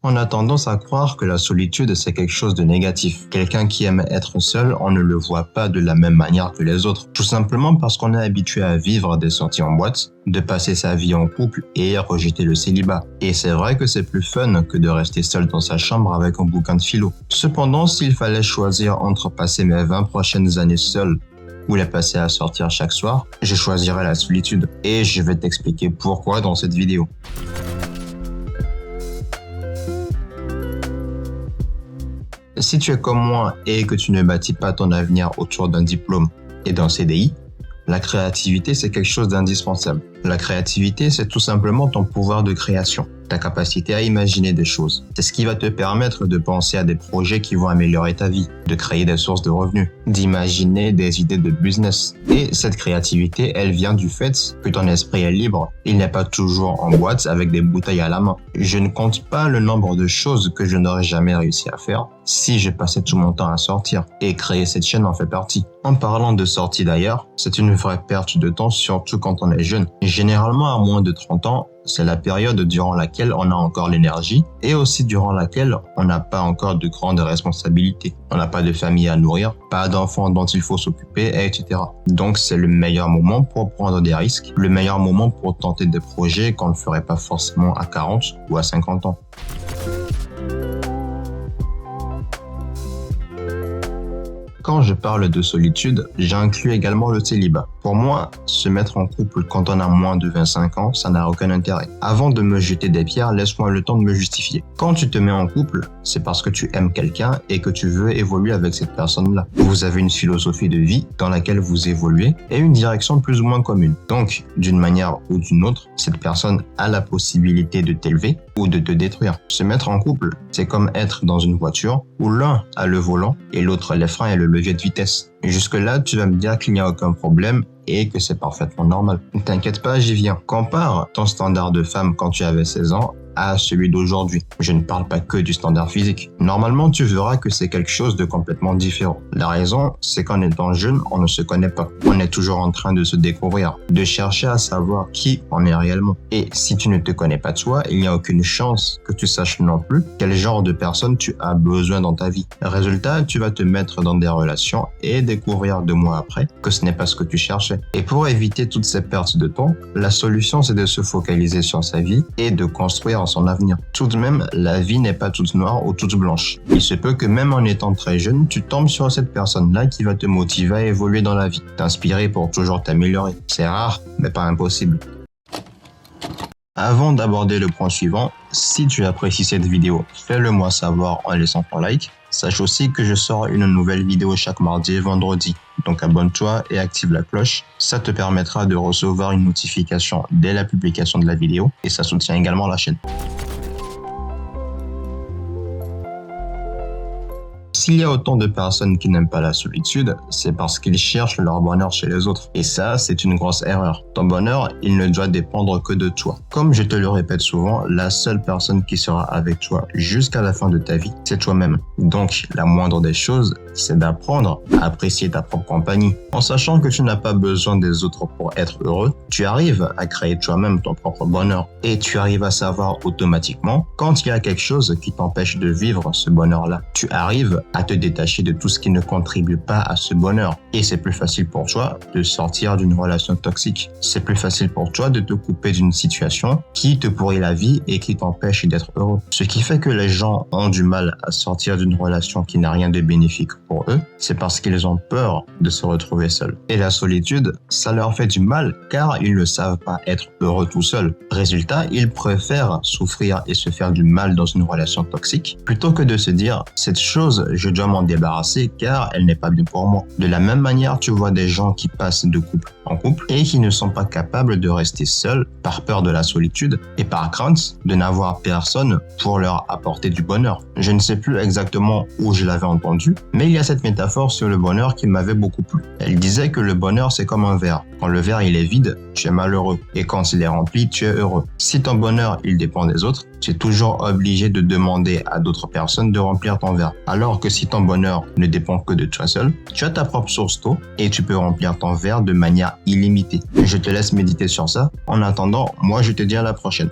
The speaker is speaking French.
On a tendance à croire que la solitude, c'est quelque chose de négatif. Quelqu'un qui aime être seul, on ne le voit pas de la même manière que les autres. Tout simplement parce qu'on est habitué à vivre des sorties en boîte, de passer sa vie en couple et à rejeter le célibat. Et c'est vrai que c'est plus fun que de rester seul dans sa chambre avec un bouquin de philo. Cependant, s'il fallait choisir entre passer mes 20 prochaines années seul ou les passer à sortir chaque soir, je choisirais la solitude. Et je vais t'expliquer pourquoi dans cette vidéo. Si tu es comme moi et que tu ne bâtis pas ton avenir autour d'un diplôme et d'un CDI, la créativité, c'est quelque chose d'indispensable. La créativité, c'est tout simplement ton pouvoir de création, ta capacité à imaginer des choses. C'est ce qui va te permettre de penser à des projets qui vont améliorer ta vie, de créer des sources de revenus, d'imaginer des idées de business. Et cette créativité, elle vient du fait que ton esprit est libre. Il n'est pas toujours en boîte avec des bouteilles à la main. Je ne compte pas le nombre de choses que je n'aurais jamais réussi à faire si je passais tout mon temps à sortir. Et créer cette chaîne en fait partie. En parlant de sortie d'ailleurs, c'est une vraie perte de temps, surtout quand on est jeune. Généralement, à moins de 30 ans, c'est la période durant laquelle on a encore l'énergie et aussi durant laquelle on n'a pas encore de grandes responsabilités. On n'a pas de famille à nourrir, pas d'enfants dont il faut s'occuper, etc. Donc c'est le meilleur moment pour prendre des risques, le meilleur moment pour tenter des projets qu'on ne ferait pas forcément à 40 ou à 50 ans. Quand je parle de solitude, j'inclus également le célibat. Pour moi, se mettre en couple quand on a moins de 25 ans, ça n'a aucun intérêt. Avant de me jeter des pierres, laisse-moi le temps de me justifier. Quand tu te mets en couple, c'est parce que tu aimes quelqu'un et que tu veux évoluer avec cette personne-là. Vous avez une philosophie de vie dans laquelle vous évoluez et une direction plus ou moins commune. Donc, d'une manière ou d'une autre, cette personne a la possibilité de t'élever ou de te détruire. Se mettre en couple, c'est comme être dans une voiture où l'un a le volant et l'autre les freins et le levier de vitesse. Jusque-là, tu vas me dire qu'il n'y a aucun problème et que c'est parfaitement normal. Ne t'inquiète pas, j'y viens. Compare ton standard de femme quand tu avais 16 ans à celui d'aujourd'hui. Je ne parle pas que du standard physique. Normalement, tu verras que c'est quelque chose de complètement différent. La raison, c'est qu'en étant jeune, on ne se connaît pas. On est toujours en train de se découvrir, de chercher à savoir qui on est réellement. Et si tu ne te connais pas toi, il n'y a aucune chance que tu saches non plus quel genre de personne tu as besoin dans ta vie. Résultat, tu vas te mettre dans des relations et découvrir 2 mois après que ce n'est pas ce que tu cherchais. Et pour éviter toutes ces pertes de temps, la solution, c'est de se focaliser sur sa vie et de construire son avenir. Tout de même, la vie n'est pas toute noire ou toute blanche. Il se peut que même en étant très jeune, tu tombes sur cette personne-là qui va te motiver à évoluer dans la vie, t'inspirer pour toujours t'améliorer. C'est rare, mais pas impossible. Avant d'aborder le point suivant, si tu apprécies cette vidéo, fais-le moi savoir en laissant ton like. Sache aussi que je sors une nouvelle vidéo chaque mardi et vendredi. Donc abonne-toi et active la cloche. Ça te permettra de recevoir une notification dès la publication de la vidéo et ça soutient également la chaîne. S'il y a autant de personnes qui n'aiment pas la solitude, c'est parce qu'ils cherchent leur bonheur chez les autres. Et ça, c'est une grosse erreur. Ton bonheur, il ne doit dépendre que de toi. Comme je te le répète souvent, la seule personne qui sera avec toi jusqu'à la fin de ta vie, c'est toi-même. Donc, la moindre des choses, c'est d'apprendre à apprécier ta propre compagnie. En sachant que tu n'as pas besoin des autres pour être heureux, tu arrives à créer toi-même ton propre bonheur. Et tu arrives à savoir automatiquement quand il y a quelque chose qui t'empêche de vivre ce bonheur-là. Tu arrives à te détacher de tout ce qui ne contribue pas à ce bonheur. Et c'est plus facile pour toi de sortir d'une relation toxique. C'est plus facile pour toi de te couper d'une situation qui te pourrit la vie et qui t'empêche d'être heureux. Ce qui fait que les gens ont du mal à sortir d'une relation qui n'a rien de bénéfique pour eux, c'est parce qu'ils ont peur de se retrouver seuls. Et la solitude, ça leur fait du mal car ils ne savent pas être heureux tout seuls. Résultat, ils préfèrent souffrir et se faire du mal dans une relation toxique plutôt que de se dire « cette chose, je dois m'en débarrasser car elle n'est pas bien pour moi ». De la même manière, tu vois des gens qui passent de couple en couple et qui ne sont pas capables de rester seuls par peur de la solitude et par crainte de n'avoir personne pour leur apporter du bonheur. Je ne sais plus exactement où je l'avais entendu, mais il y a cette métaphore sur le bonheur qui m'avait beaucoup plu. Elle disait que le bonheur c'est comme un verre. Quand le verre il est vide, tu es malheureux et quand il est rempli, tu es heureux. Si ton bonheur il dépend des autres, tu es toujours obligé de demander à d'autres personnes de remplir ton verre. Alors que si ton bonheur ne dépend que de toi seul, tu as ta propre source d'eau et tu peux remplir ton verre de manière illimitée. Je te laisse méditer sur ça. En attendant, moi je te dis à la prochaine.